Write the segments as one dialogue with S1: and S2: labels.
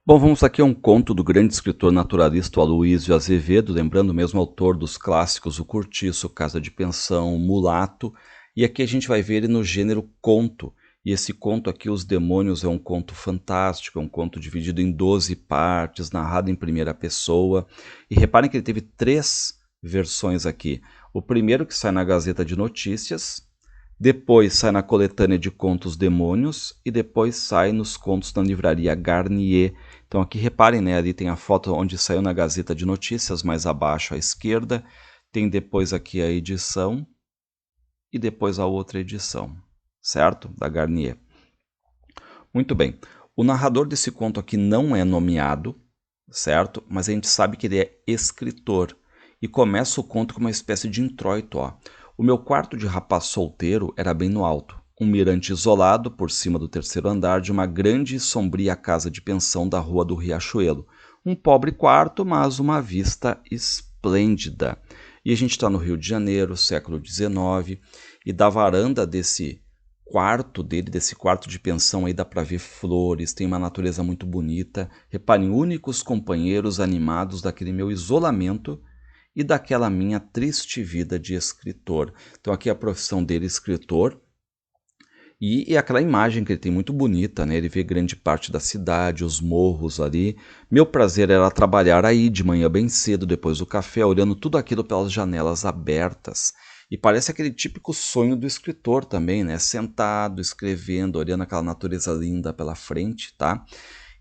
S1: Bom, vamos aqui a um conto do grande escritor naturalista Aloysio Azevedo, lembrando o mesmo autor dos clássicos O Cortiço, Casa de Pensão, Mulato, e aqui a gente vai ver ele no gênero conto. E esse conto aqui, Os Demônios, é um conto fantástico, é um conto dividido em 12 partes, narrado em primeira pessoa. E reparem que ele teve 3 versões aqui. O primeiro que sai na Gazeta de Notícias, depois sai na coletânea de contos Demônios e depois sai nos contos da livraria Garnier. Então aqui reparem, né, ali tem a foto onde saiu na Gazeta de Notícias, mais abaixo à esquerda, tem depois aqui a edição e depois a outra edição, certo? Da Garnier. Muito bem, o narrador desse conto aqui não é nomeado, certo? Mas a gente sabe que ele é escritor e começa o conto com uma espécie de introito, ó. O meu quarto de rapaz solteiro era bem no alto, um mirante isolado por cima do terceiro andar de uma grande e sombria casa de pensão da rua do Riachuelo. Um pobre quarto, mas uma vista esplêndida. E a gente está no Rio de Janeiro, século XIX, e da varanda desse quarto de pensão aí dá para ver flores, tem uma natureza muito bonita. Reparem, únicos companheiros animados daquele meu isolamento e daquela minha triste vida de escritor. Então aqui a profissão dele, escritor, e aquela imagem que ele tem muito bonita, né? Ele vê grande parte da cidade, os morros ali. Meu prazer era trabalhar aí de manhã bem cedo, depois do café, olhando tudo aquilo pelas janelas abertas. E parece aquele típico sonho do escritor também, né? Sentado, escrevendo, olhando aquela natureza linda pela frente, tá?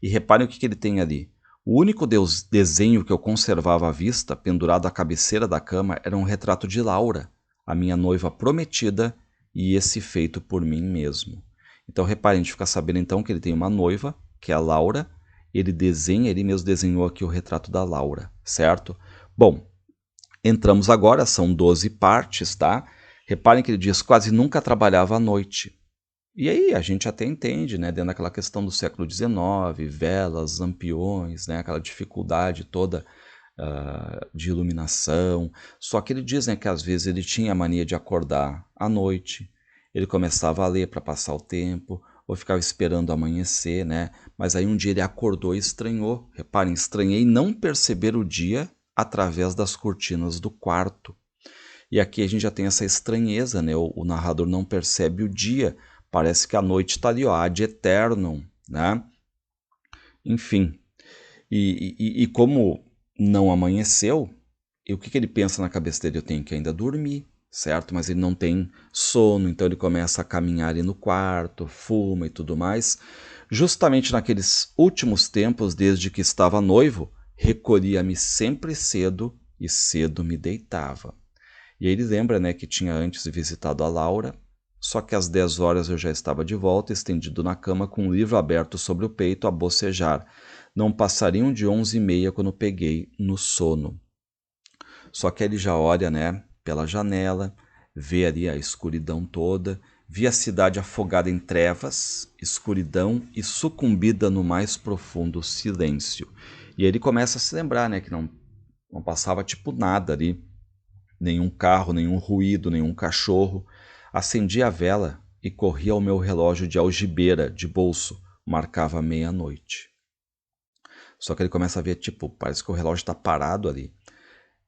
S1: E reparem o que ele tem ali. O único desenho que eu conservava à vista, pendurado à cabeceira da cama, era um retrato de Laura, a minha noiva prometida, e esse feito por mim mesmo. Então reparem, a gente fica sabendo então que ele tem uma noiva, que é a Laura, ele mesmo desenhou aqui o retrato da Laura, certo? Bom, entramos agora, são 12 partes, tá? Reparem que ele diz quase nunca trabalhava à noite. E aí a gente até entende, né, dentro daquela questão do século XIX, velas, lampiões, né, aquela dificuldade toda de iluminação. Só que ele diz, né, que às vezes ele tinha a mania de acordar à noite, ele começava a ler para passar o tempo, ou ficava esperando amanhecer, né? Mas aí um dia ele acordou e estranhou. Reparem, estranhei não perceber o dia através das cortinas do quarto. E aqui a gente já tem essa estranheza, né? O narrador não percebe o dia, parece que a noite está ali, ó, ad eternum, né? Enfim, e como não amanheceu, e o que ele pensa na cabeça dele? Eu tenho que ainda dormir, certo? Mas ele não tem sono, então ele começa a caminhar ali no quarto, fuma e tudo mais. Justamente naqueles últimos tempos, desde que estava noivo, recolhia-me sempre cedo e cedo me deitava. E aí ele lembra, né, que tinha antes visitado a Laura, só que às 10 horas eu já estava de volta, estendido na cama com um livro aberto sobre o peito a bocejar. Não passariam de 11h30 quando peguei no sono. Só que ele já olha, né, pela janela, vê ali a escuridão toda, vê a cidade afogada em trevas, escuridão e sucumbida no mais profundo silêncio. E aí ele começa a se lembrar, né, que não passava tipo nada ali, nenhum carro, nenhum ruído, nenhum cachorro. Acendi a vela e corri ao meu relógio de algibeira, de bolso. Marcava meia-noite. Só que ele começa a ver, tipo, parece que o relógio está parado ali.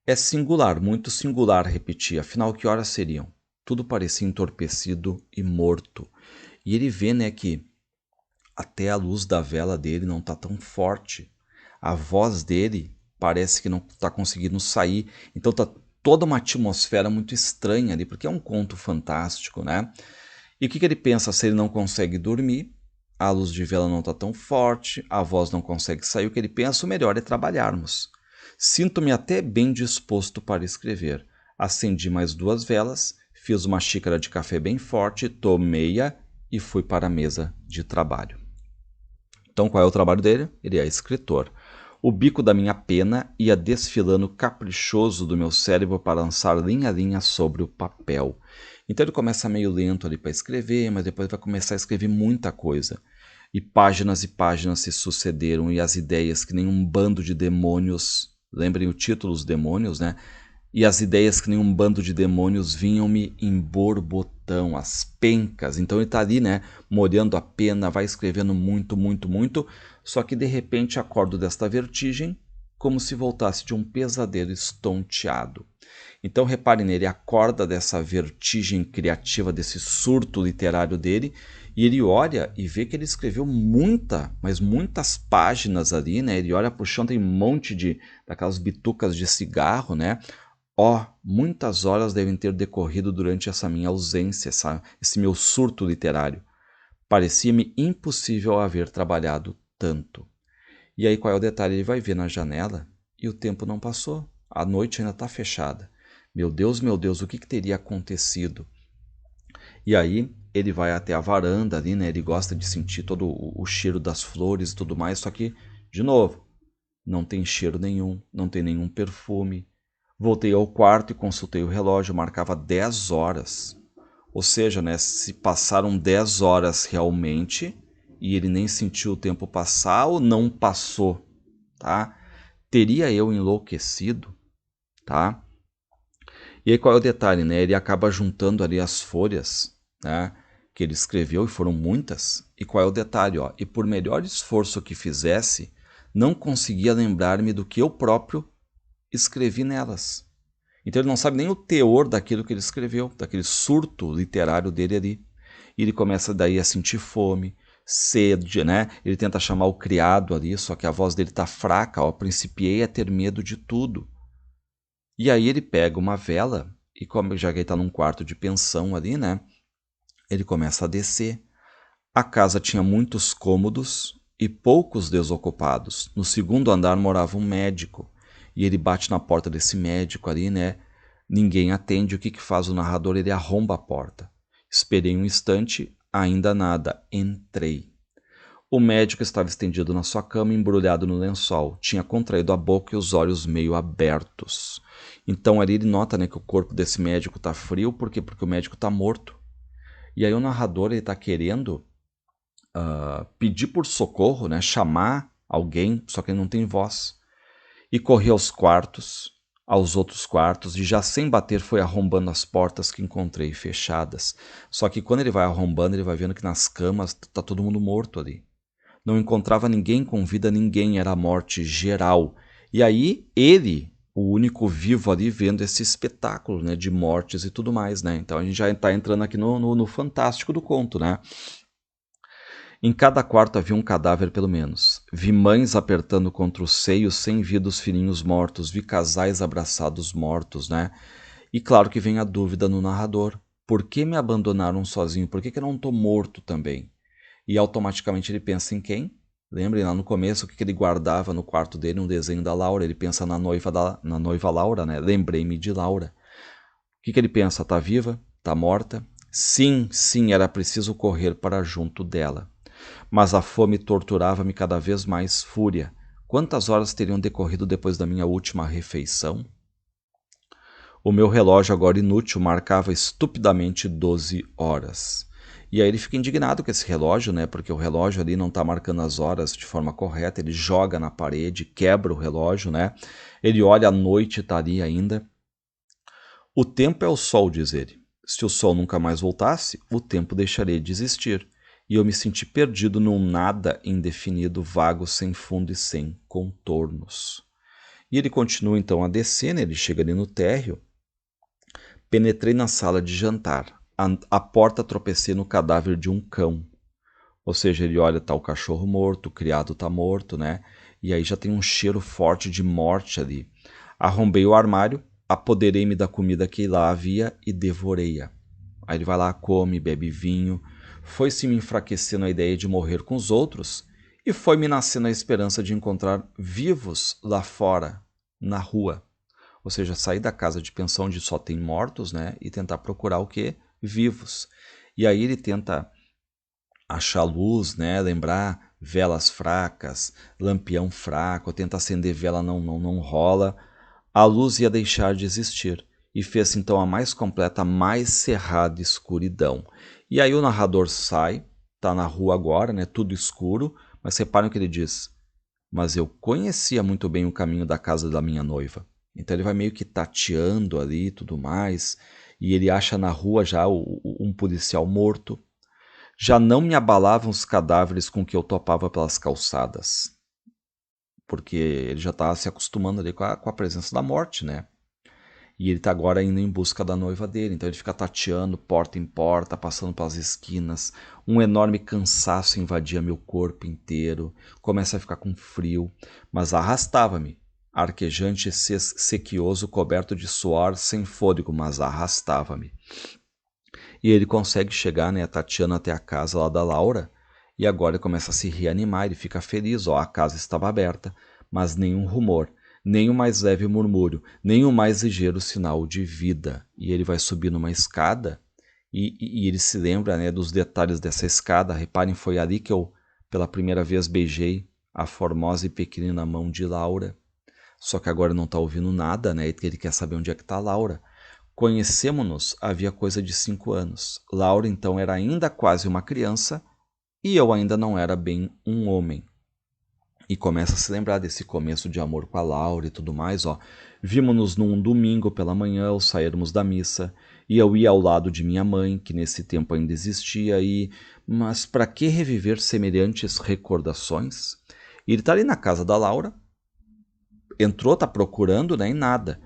S1: É singular, muito singular, repetia. Afinal, que horas seriam? Tudo parecia entorpecido e morto. E ele vê, né, que até a luz da vela dele não está tão forte. A voz dele parece que não está conseguindo sair. Então tá toda uma atmosfera muito estranha ali, porque é um conto fantástico, né? E o que ele pensa se ele não consegue dormir? A luz de vela não está tão forte, a voz não consegue sair. O que ele pensa, o melhor é trabalharmos. Sinto-me até bem disposto para escrever. Acendi mais 2 velas, fiz uma xícara de café bem forte, tomei-a e fui para a mesa de trabalho. Então, qual é o trabalho dele? Ele é escritor. O bico da minha pena ia desfilando caprichoso do meu cérebro para lançar linha a linha sobre o papel. Então ele começa meio lento ali para escrever, mas depois vai começar a escrever muita coisa. E páginas se sucederam e as ideias que nem um bando de demônios, lembrem o título, os demônios, né? E as ideias que nem um bando de demônios vinham-me em plantão, as pencas. Então ele está ali, né, molhando a pena, vai escrevendo muito, muito, muito, só que de repente acordo desta vertigem como se voltasse de um pesadelo estonteado. Então repare nele, acorda dessa vertigem criativa, desse surto literário dele, e ele olha e vê que ele escreveu mas muitas páginas ali, né? Ele olha para o chão, tem um monte daquelas bitucas de cigarro, né? Muitas horas devem ter decorrido durante essa minha ausência, esse meu surto literário. Parecia-me impossível haver trabalhado tanto. E aí qual é o detalhe? Ele vai ver na janela e o tempo não passou. A noite ainda está fechada. Meu Deus, o que teria acontecido? E aí ele vai até a varanda ali, né? Ele gosta de sentir todo o cheiro das flores e tudo mais, só que, de novo, não tem cheiro nenhum, não tem nenhum perfume. Voltei ao quarto e consultei o relógio, marcava 10 horas. Ou seja, né, se passaram 10 horas realmente e ele nem sentiu o tempo passar ou não passou, tá? Teria eu enlouquecido, tá? E aí qual é o detalhe, né? Ele acaba juntando ali as folhas, né, que ele escreveu, e foram muitas. E qual é o detalhe, ó? E por melhor esforço que fizesse, não conseguia lembrar-me do que eu próprio escrevi nelas. Então ele não sabe nem o teor daquilo que ele escreveu, daquele surto literário dele ali. E ele começa daí a sentir fome, sede, né? Ele tenta chamar o criado ali, só que a voz dele está fraca, ó. Principiei a ter medo de tudo. E aí ele pega uma vela e, como já que ele está num quarto de pensão ali, né? Ele começa a descer. A casa tinha muitos cômodos e poucos desocupados. No segundo andar morava um médico. E ele bate na porta desse médico ali, né? Ninguém atende. O que faz o narrador? Ele arromba a porta. Esperei um instante, ainda nada. Entrei. O médico estava estendido na sua cama, embrulhado no lençol. Tinha contraído a boca e os olhos meio abertos. Então ali ele nota, né, que o corpo desse médico está frio. Por quê? Porque o médico está morto. E aí o narrador está querendo pedir por socorro, né, chamar alguém, só que ele não tem voz. E correu aos outros quartos, e já sem bater foi arrombando as portas que encontrei fechadas. Só que quando ele vai arrombando, ele vai vendo que nas camas está todo mundo morto ali. Não encontrava ninguém com vida, ninguém, era a morte geral. E aí ele, o único vivo ali, vendo esse espetáculo, né, de mortes e tudo mais, né? Então a gente já está entrando aqui no fantástico do conto, né? Em cada quarto havia um cadáver pelo menos. Vi mães apertando contra o seio sem vida os filhinhos mortos, vi casais abraçados mortos, né? E claro que vem a dúvida no narrador. Por que me abandonaram sozinho? Por que eu não estou morto também? E automaticamente ele pensa em quem? Lembrem lá no começo o que ele guardava no quarto dele, um desenho da Laura. Ele pensa na noiva Laura, né? Lembrei-me de Laura. O que ele pensa? Tá viva? Tá morta? Sim, era preciso correr para junto dela. Mas a fome torturava-me cada vez mais fúria. Quantas horas teriam decorrido depois da minha última refeição? O meu relógio, agora inútil, marcava estupidamente 12 horas. E aí ele fica indignado com esse relógio, né? Porque o relógio ali não está marcando as horas de forma correta. Ele joga na parede, quebra o relógio, né? Ele olha, a noite está ali ainda. O tempo é o sol, diz ele. Se o sol nunca mais voltasse, o tempo deixaria de existir. E eu me senti perdido num nada indefinido, vago, sem fundo e sem contornos. E ele continua então a descer, né? Ele chega ali no térreo. Penetrei na sala de jantar. A porta tropecei no cadáver de um cão. Ou seja, ele olha, tá o cachorro morto, o criado tá morto, né? E aí já tem um cheiro forte de morte ali. Arrombei o armário, apoderei-me da comida que lá havia e devorei-a. Aí ele vai lá, come, bebe vinho. Foi-se me enfraquecendo a ideia de morrer com os outros e foi-me nascendo a esperança de encontrar vivos lá fora, na rua. Ou seja, sair da casa de pensão onde só tem mortos, né? E tentar procurar o quê? Vivos. E aí ele tenta achar luz, né? Lembrar velas fracas, lampião fraco, tenta acender vela, não rola. A luz ia deixar de existir e fez então a mais completa, mais cerrada escuridão. E aí o narrador sai, tá na rua agora, né? Tudo escuro, mas reparem o que ele diz: mas eu conhecia muito bem o caminho da casa da minha noiva. Então ele vai meio que tateando ali e tudo mais. e ele acha na rua já um policial morto. Já não me abalavam os cadáveres com que eu topava pelas calçadas, porque ele já estava se acostumando ali com a presença da morte, né? E ele está agora indo em busca da noiva dele, então ele fica tateando porta em porta, passando pelas esquinas. Um enorme cansaço invadia meu corpo inteiro, começa a ficar com frio, mas arrastava-me, arquejante e sequioso, coberto de suor, sem fôlego, mas arrastava-me. E ele consegue chegar, né, tateando até a casa lá da Laura, e agora ele começa a se reanimar, ele fica feliz, ó, a casa estava aberta, mas nenhum rumor, nem o mais leve murmúrio, nem o mais ligeiro sinal de vida. E ele vai subir numa escada, e ele se lembra, né, dos detalhes dessa escada. Reparem, foi ali que eu, pela primeira vez, beijei a formosa e pequenina mão de Laura. Só que agora não está ouvindo nada, né, ele quer saber onde é que está a Laura. Conhecemos-nos havia coisa de 5 anos. Laura então era ainda quase uma criança e eu ainda não era bem um homem. E começa a se lembrar desse começo de amor com a Laura e tudo mais, ó. Vimos-nos num domingo pela manhã ao sairmos da missa, e eu ia ao lado de minha mãe, que nesse tempo ainda existia, mas para que reviver semelhantes recordações? E ele está ali na casa da Laura, entrou, tá procurando, né, e nada.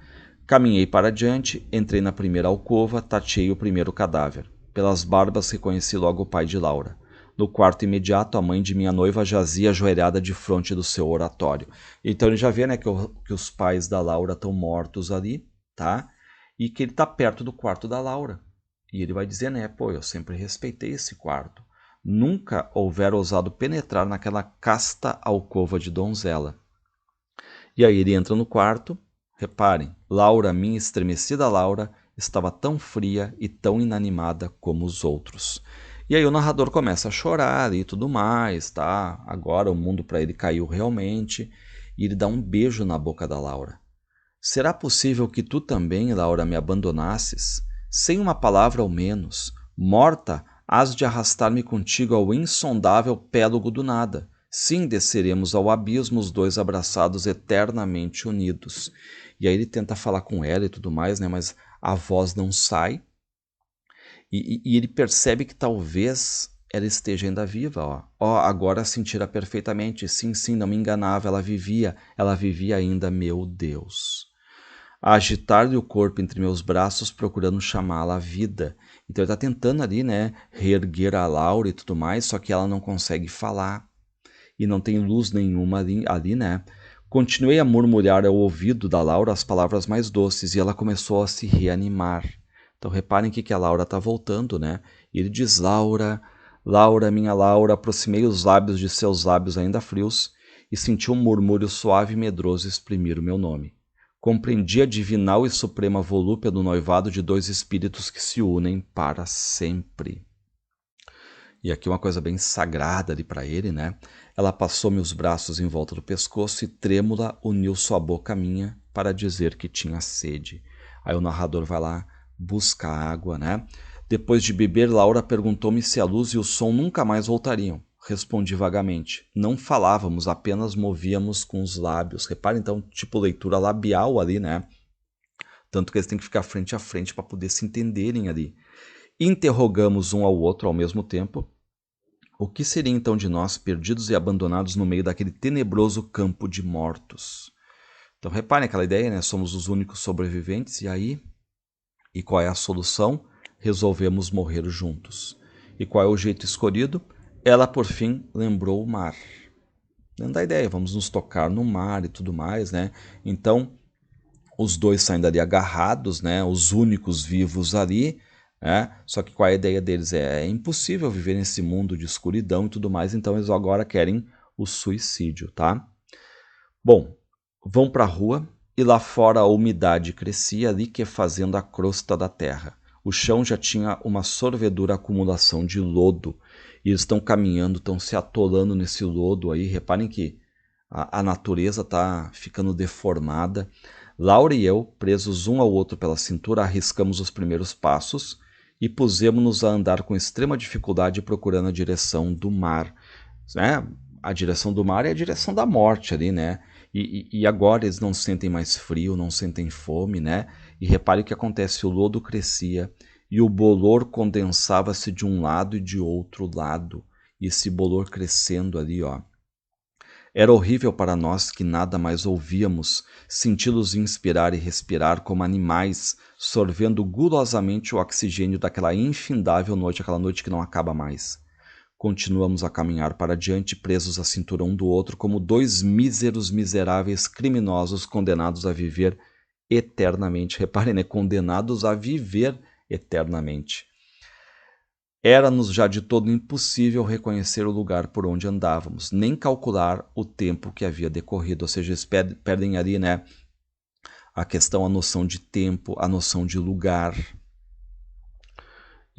S1: Caminhei para diante, entrei na primeira alcova, tateei o primeiro cadáver. Pelas barbas reconheci logo o pai de Laura. No quarto imediato, a mãe de minha noiva jazia ajoelhada de fronte do seu oratório. Então ele já vê, né, que os pais da Laura estão mortos ali, tá? E que ele está perto do quarto da Laura. E ele vai dizer, né, pô, eu sempre respeitei esse quarto. Nunca houvera ousado penetrar naquela casta alcova de donzela. E aí ele entra no quarto. Reparem, Laura, minha estremecida Laura, estava tão fria e tão inanimada como os outros. E aí o narrador começa a chorar e tudo mais, tá? Agora o mundo para ele caiu realmente, e ele dá um beijo na boca da Laura. Será possível que tu também, Laura, me abandonasses? Sem uma palavra ao menos, morta, hás de arrastar-me contigo ao insondável pélago do nada. Sim, desceremos ao abismo os dois abraçados eternamente unidos. E aí ele tenta falar com ela e tudo mais, né? Mas a voz não sai. E ele percebe que talvez ela esteja ainda viva, ó. Ó, agora sentira perfeitamente. Sim, sim, não me enganava, ela vivia ainda, meu Deus. A agitar-lhe o corpo entre meus braços, procurando chamá-la à vida. Então ele está tentando ali, né, reerguer a Laura e tudo mais, só que ela não consegue falar. E não tem luz nenhuma ali, né? Continuei a murmurar ao ouvido da Laura as palavras mais doces e ela começou a se reanimar. Então reparem que a Laura está voltando, né? E ele diz, Laura, Laura, minha Laura, aproximei os lábios de seus lábios ainda frios e senti um murmúrio suave e medroso exprimir o meu nome. Compreendi a divinal e suprema volúpia do noivado de dois espíritos que se unem para sempre. E aqui uma coisa bem sagrada ali para ele, né? Ela passou-me os braços em volta do pescoço e trêmula uniu sua boca à minha para dizer que tinha sede. Aí o narrador vai lá, busca água, né? Depois de beber, Laura perguntou-me se a luz e o som nunca mais voltariam. Respondi vagamente. Não falávamos, apenas movíamos com os lábios. Repara então, tipo leitura labial ali, né? Tanto que eles têm que ficar frente a frente para poder se entenderem ali. Interrogamos um ao outro ao mesmo tempo. O que seria então de nós, perdidos e abandonados no meio daquele tenebroso campo de mortos? Então reparem aquela ideia, né? Somos os únicos sobreviventes, e aí? E qual é a solução? Resolvemos morrer juntos. E qual é o jeito escolhido? Ela, por fim, lembrou o mar. Dentro da ideia, vamos nos tocar no mar e tudo mais, né? Então, os dois saindo ali agarrados, né? Os únicos vivos ali, né? Só que qual é a ideia deles? É impossível viver nesse mundo de escuridão e tudo mais, então eles agora querem o suicídio, tá? Bom, vão para a rua e lá fora a umidade crescia ali que fazendo a crosta da terra. O chão já tinha uma sorvedura acumulação de lodo e eles estão caminhando, estão se atolando nesse lodo aí. Reparem que a natureza está ficando deformada. Laura e eu, presos um ao outro pela cintura, arriscamos os primeiros passos e pusemos-nos a andar com extrema dificuldade procurando a direção do mar. Né? A direção do mar é a direção da morte ali, né? E agora eles não sentem mais frio, não sentem fome, né? E repare o que acontece, o lodo crescia e o bolor condensava-se de um lado e de outro lado. E esse bolor crescendo ali, ó. Era horrível para nós que nada mais ouvíamos, senti-los inspirar e respirar como animais, sorvendo gulosamente o oxigênio daquela infindável noite, aquela noite que não acaba mais. Continuamos a caminhar para diante, presos à cintura um do outro, como dois míseros miseráveis criminosos condenados a viver eternamente. Reparem, né? Condenados a viver eternamente. Era-nos já de todo impossível reconhecer o lugar por onde andávamos, nem calcular o tempo que havia decorrido. Ou seja, eles perdem ali, né, a questão, a noção de tempo, a noção de lugar.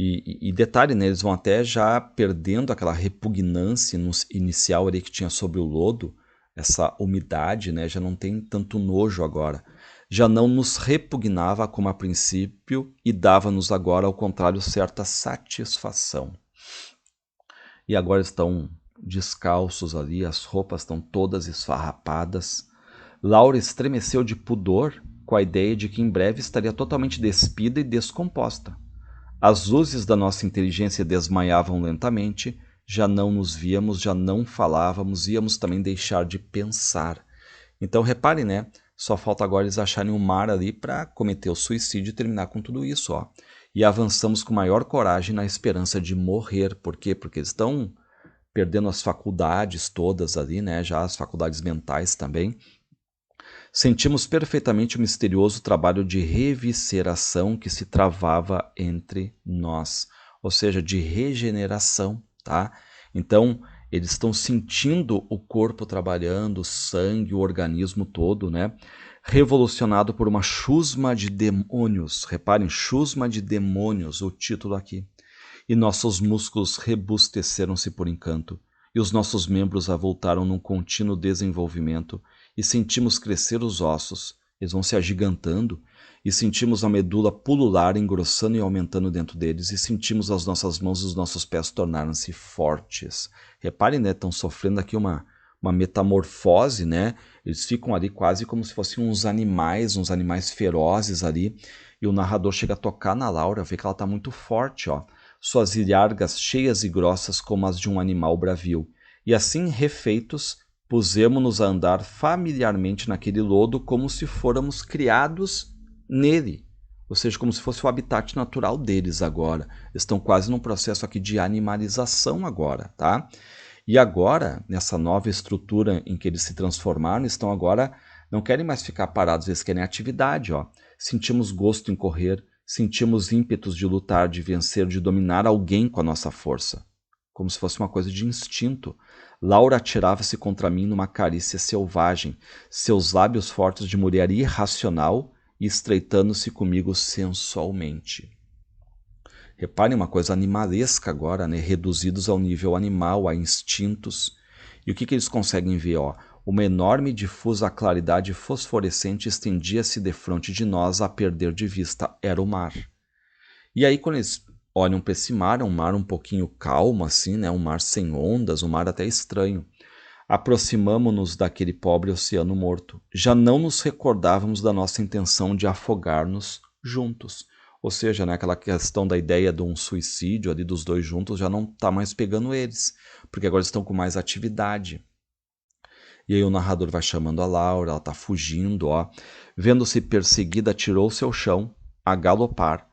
S1: E detalhe, né, eles vão até já perdendo aquela repugnância inicial ali que tinha sobre o lodo, essa umidade, né, já não tem tanto nojo agora. Já não nos repugnava como a princípio e dava-nos agora, ao contrário, certa satisfação. E agora estão descalços ali, as roupas estão todas esfarrapadas. Laura estremeceu de pudor com a ideia de que em breve estaria totalmente despida e descomposta. As luzes da nossa inteligência desmaiavam lentamente, já não nos víamos, já não falávamos, íamos também deixar de pensar. Então reparem, né? Só falta agora eles acharem um mar ali para cometer o suicídio e terminar com tudo isso, ó. E avançamos com maior coragem na esperança de morrer. Por quê? Porque eles estão perdendo as faculdades todas ali, né? Já as faculdades mentais também. Sentimos perfeitamente o misterioso trabalho de revisceração que se travava entre nós, ou seja, de regeneração, tá? Então, eles estão sentindo o corpo trabalhando, o sangue, o organismo todo, né? Revolucionado por uma chusma de demônios. Reparem, chusma de demônios, o título aqui. E nossos músculos rebusteceram-se por encanto, e os nossos membros avultaram num contínuo desenvolvimento, e sentimos crescer os ossos, eles vão se agigantando, e sentimos a medula pulular, engrossando e aumentando dentro deles, e sentimos as nossas mãos e os nossos pés tornaram-se fortes. Reparem, né, estão sofrendo aqui uma metamorfose, né? Eles ficam ali quase como se fossem uns animais ferozes ali, e o narrador chega a tocar na Laura, vê que ela está muito forte, ó. Suas ilhargas cheias e grossas como as de um animal bravio. E assim, refeitos, pusemo-nos a andar familiarmente naquele lodo como se fôramos criados nele. Ou seja, como se fosse o habitat natural deles agora. Estão quase num processo aqui de animalização agora, tá? E agora, nessa nova estrutura em que eles se transformaram, estão agora, não querem mais ficar parados, eles querem atividade, ó. Sentimos gosto em correr, sentimos ímpetos de lutar, de vencer, de dominar alguém com a nossa força. Como se fosse uma coisa de instinto. Laura atirava-se contra mim numa carícia selvagem, seus lábios fortes de mulher irracional e estreitando-se comigo sensualmente. Reparem uma coisa animalesca agora, né? Reduzidos ao nível animal, a instintos. E o que eles conseguem ver? Ó? Uma enorme e difusa claridade fosforescente estendia-se defronte de nós a perder de vista. Era o mar. E aí quando eles olham para esse mar, é um mar um pouquinho calmo, assim, né? Um mar sem ondas, um mar até estranho. Aproximamo-nos daquele pobre oceano morto. Já não nos recordávamos da nossa intenção de afogar-nos juntos. Ou seja, né, aquela questão da ideia de um suicídio ali dos dois juntos já não está mais pegando eles, porque agora estão com mais atividade. E aí o narrador vai chamando a Laura, ela está fugindo, ó. Vendo-se perseguida, atirou-se ao chão, a galopar,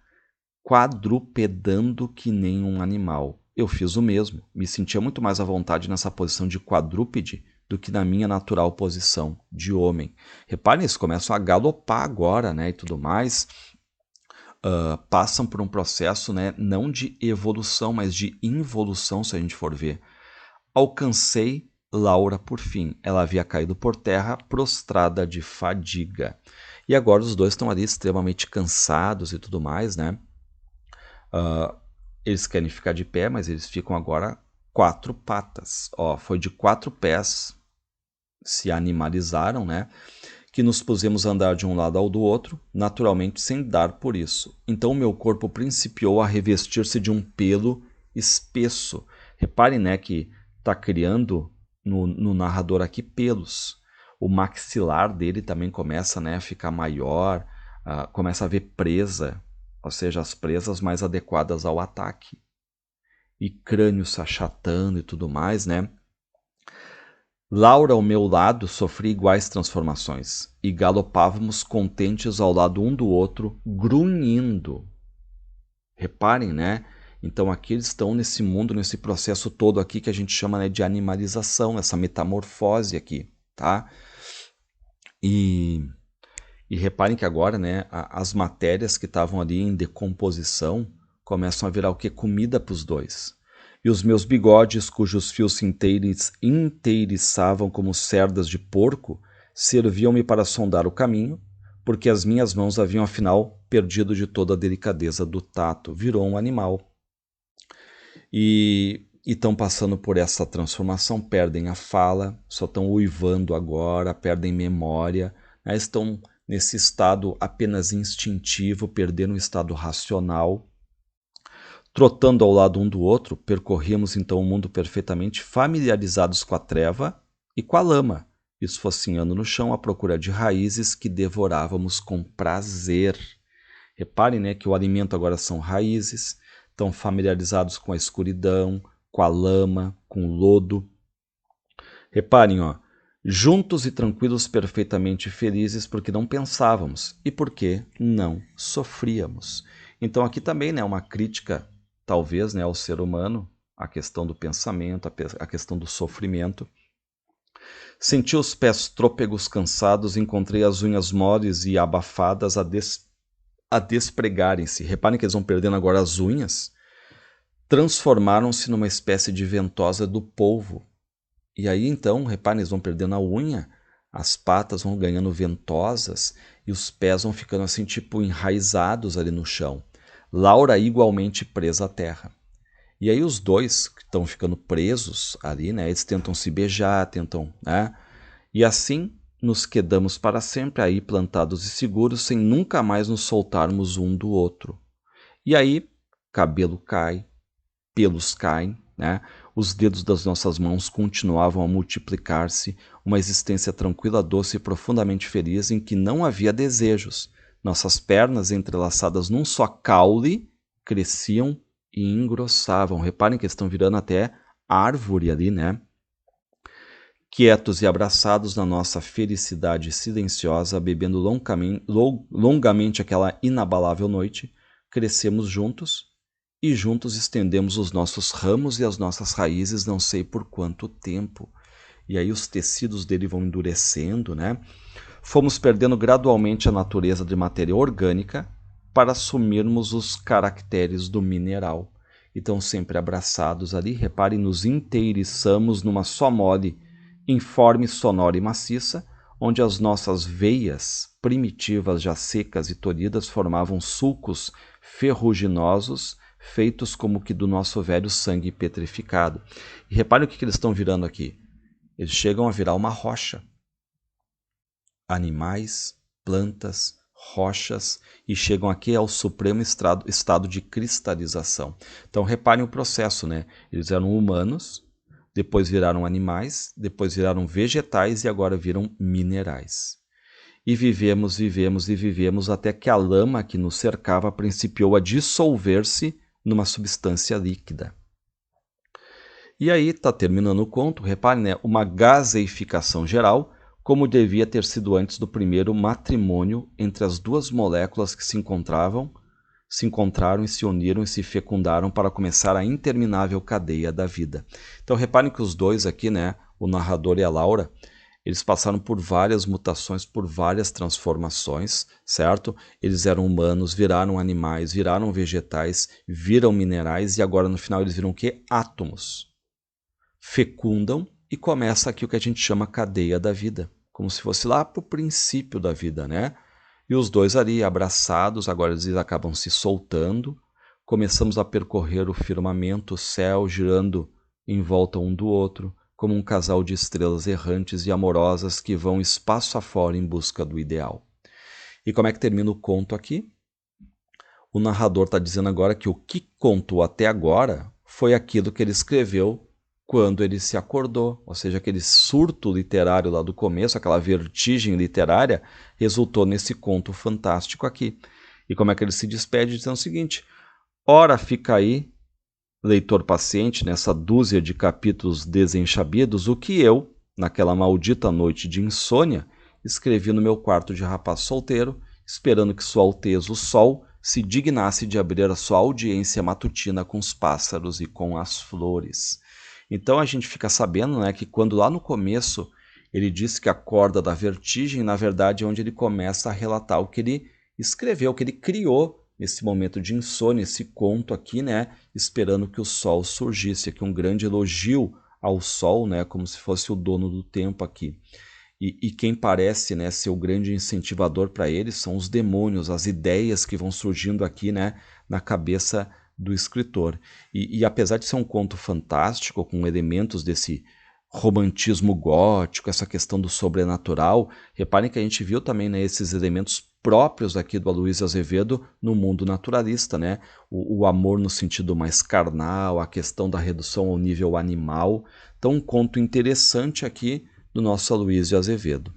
S1: quadrupedando que nem um animal. Eu fiz o mesmo, me sentia muito mais à vontade nessa posição de quadrúpede do que na minha natural posição de homem. Reparem, eles começam a galopar agora, né, e tudo mais. Passam por um processo, né, não de evolução, mas de involução, se a gente for ver. Alcancei Laura por fim. Ela havia caído por terra, prostrada de fadiga. E agora os dois estão ali extremamente cansados e tudo mais, né? Eles querem ficar de pé, mas eles ficam agora 4 patas. Ó, foi de 4 pés, se animalizaram, né? Que nos pusemos a andar de um lado ao do outro, naturalmente sem dar por isso. Então meu corpo principiou a revestir-se de um pelo espesso. Reparem, né, que está criando no narrador aqui pelos. O maxilar dele também começa, né, a ficar maior, começa a ver presa, ou seja, as presas mais adequadas ao ataque. E crânio se achatando e tudo mais, né? Laura ao meu lado sofria iguais transformações, e galopávamos contentes ao lado um do outro, grunhindo. Reparem, né? Então aqui eles estão nesse mundo, nesse processo todo aqui que a gente chama, né, de animalização, essa metamorfose aqui, tá? E reparem que agora, né, as matérias que estavam ali em decomposição começam a virar o que? Comida para os dois. E os meus bigodes, cujos fios se inteiriçavam como cerdas de porco, serviam-me para sondar o caminho, porque as minhas mãos haviam afinal perdido de toda a delicadeza do tato. Virou um animal. E estão passando por essa transformação, perdem a fala, só estão uivando agora, perdem memória, né? Estão nesse estado apenas instintivo, perderam o estado racional. Trotando ao lado um do outro, percorríamos então o mundo perfeitamente familiarizados com a treva e com a lama, esfocinhando no chão à procura de raízes que devorávamos com prazer. Reparem, né, que o alimento agora são raízes, estão familiarizados com a escuridão, com a lama, com o lodo. Reparem, ó, juntos e tranquilos, perfeitamente felizes, porque não pensávamos e porque não sofríamos. Então aqui também, né, uma crítica, talvez, né, ao ser humano, a questão do pensamento, a questão do sofrimento. Senti os pés trôpegos cansados, encontrei as unhas moles e abafadas a despregarem-se. Reparem que eles vão perdendo agora as unhas. Transformaram-se numa espécie de ventosa do polvo. E aí então, reparem, eles vão perdendo a unha, as patas vão ganhando ventosas e os pés vão ficando assim, tipo, enraizados ali no chão. Laura igualmente presa à terra. E aí os dois que estão ficando presos ali, né, eles tentam se beijar, tentam, né? E assim nos quedamos para sempre aí plantados e seguros, sem nunca mais nos soltarmos um do outro. E aí, cabelo cai, pelos caem, né? Os dedos das nossas mãos continuavam a multiplicar-se, uma existência tranquila, doce e profundamente feliz em que não havia desejos. Nossas pernas, entrelaçadas num só caule, cresciam e engrossavam. Reparem que eles estão virando até árvore ali, né? Quietos e abraçados na nossa felicidade silenciosa, bebendo longamente aquela inabalável noite, crescemos juntos e juntos estendemos os nossos ramos e as nossas raízes não sei por quanto tempo. E aí os tecidos dele vão endurecendo, né? Fomos perdendo gradualmente a natureza de matéria orgânica para assumirmos os caracteres do mineral. Então sempre abraçados ali, reparem, nos inteiriçamos numa só mole, informe, sonora e maciça, onde as nossas veias primitivas já secas e toridas formavam sulcos ferruginosos, feitos como que do nosso velho sangue petrificado. E reparem o que eles estão virando aqui. Eles chegam a virar uma rocha. Animais, plantas, rochas, e chegam aqui ao supremo estado de cristalização. Então reparem o processo, né? Eles eram humanos, depois viraram animais, depois viraram vegetais e agora viram minerais. E vivemos, vivemos e vivemos até que a lama que nos cercava principiou a dissolver-se numa substância líquida. E aí está terminando o conto, reparem, né? Uma gaseificação geral, como devia ter sido antes do primeiro matrimônio entre as duas moléculas que se encontraram e se uniram e se fecundaram para começar a interminável cadeia da vida. Então reparem que os dois aqui, né, o narrador e a Laura, eles passaram por várias mutações, por várias transformações, certo? Eles eram humanos, viraram animais, viraram vegetais, viram minerais e agora no final eles viram o quê? Átomos. Fecundam e começa aqui o que a gente chama cadeia da vida, como se fosse lá para o princípio da vida, né? E os dois ali abraçados, agora eles acabam se soltando, começamos a percorrer o firmamento, o céu, girando em volta um do outro, como um casal de estrelas errantes e amorosas que vão espaço afora em busca do ideal. E como é que termina o conto aqui? O narrador está dizendo agora que o que contou até agora foi aquilo que ele escreveu quando ele se acordou, ou seja, aquele surto literário lá do começo, aquela vertigem literária, resultou nesse conto fantástico aqui. E como é que ele se despede? Dizendo o seguinte: ora fica aí, leitor paciente, nessa dúzia de capítulos desenchabidos, o que eu, naquela maldita noite de insônia, escrevi no meu quarto de rapaz solteiro, esperando que Sua Alteza o Sol se dignasse de abrir a sua audiência matutina com os pássaros e com as flores. Então a gente fica sabendo, né, que quando lá no começo ele disse que a corda da vertigem, na verdade é onde ele começa a relatar o que ele escreveu, o que ele criou nesse momento de insônia, esse conto aqui, né, esperando que o sol surgisse, aqui um grande elogio ao sol, né, como se fosse o dono do tempo aqui. E quem parece, né, ser o grande incentivador para ele são os demônios, as ideias que vão surgindo aqui, né, na cabeça do escritor. E apesar de ser um conto fantástico, com elementos desse romantismo gótico, essa questão do sobrenatural, reparem que a gente viu também, né, esses elementos próprios aqui do Aloysio Azevedo no mundo naturalista, né? O amor no sentido mais carnal, a questão da redução ao nível animal. Então, um conto interessante aqui do nosso Aloysio Azevedo.